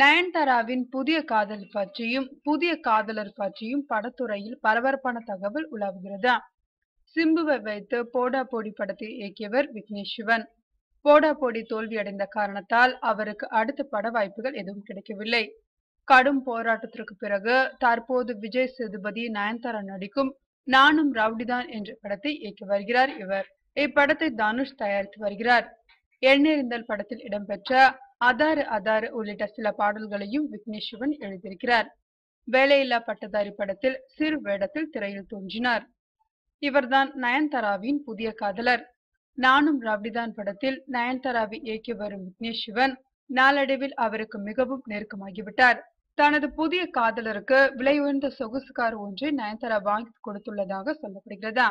நயன்தாராவின் புதிய காதல் பற்றியும் புதிய காதலர் பற்றியும் படத்துறையில் பரபரப்பான தகவல் உலாவுகிறது. சிம்புவை வைத்து போடா போடி படத்தை இயக்கியவர் விக்னேஷ் சிவன். போடா போடி தோல்வியடைந்த காரணத்தால் அவருக்கு அடுத்த பட வாய்ப்புகள் எதுவும் கிடைக்கவில்லை. கடும் போராட்டத்திற்கு பிறகு தற்போது விஜய் சேதுபதி நயன்தாரா நடிக்கும் நானும் ரவுடிதான் என்ற படத்தை இயக்கி வருகிறார் இவர். இப்படத்தை தனுஷ் தயாரித்து வருகிறார். எண்ணெறிந்தல் படத்தில் இடம்பெற்ற அதாரு அதாரு உள்ளிட்ட சில பாடல்களையும் விக்னேஷ் சிவன் எழுதியிருக்கிறார். வேலையில்லா பட்டதாரி படத்தில் சிறு வேடத்தில் திரையில் தோன்றினார். இவர்தான் நயன்தாராவின் புதிய காதலர். நானும் ரவுடிதான் படத்தில் நயன்தாராவை இயக்கி வரும் விக்னேஷ் சிவன் நாளடைவில் அவருக்கு மிகவும் நெருக்கமாகிவிட்டார். தனது புதிய காதலருக்கு விலை உயர்ந்த சொகுசு கார் ஒன்றை நயன்தாரா வாங்கி கொடுத்துள்ளதாக சொல்லப்படுகிறது.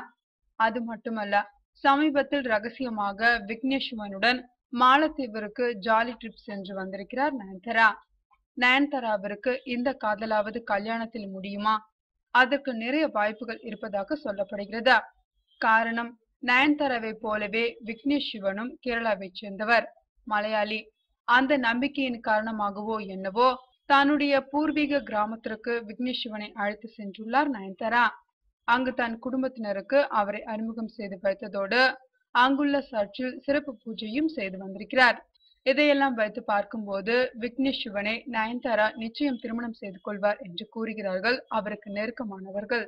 அது மட்டுமல்ல, சமீபத்தில் ரகசியமாக விக்னேஷ் சிவனுடன் மாலத்தீவிற்கு ஜாலி ட்ரிப் சென்று வந்திருக்கிறார் நயன்தாரா. நயன்தாராவிற்கு இந்த காதலாவது கல்யாணத்தில் முடியுமா? அதற்கு நிறைய வாய்ப்புகள் இருப்பதாக சொல்லப்படுகிறது. காரணம், நயன்தாராவை போலவே விக்னேஷ் சிவனும் கேரளாவை சேர்ந்தவர், மலையாளி. அந்த நம்பிக்கையின் காரணமாகவோ என்னவோ தன்னுடைய பூர்வீக கிராமத்திற்கு விக்னேஷ் சிவனை அழைத்து சென்றுள்ளார் நயன்தாரா. அங்கு தன் குடும்பத்தினருக்கு அவரை அறிமுகம் செய்து வைத்ததோடு அங்குள்ள சர்ச்சில் சிறப்பு பூஜையும் செய்து வந்திருக்கிறார். இதையெல்லாம் வைத்து பார்க்கும்போது விக்னேஷ் சிவனை நயன்தாரா நிச்சயம் திருமணம் செய்து கொள்வார் என்று கூறுகிறார்கள் அவருக்கு நெருக்கமானவர்கள்.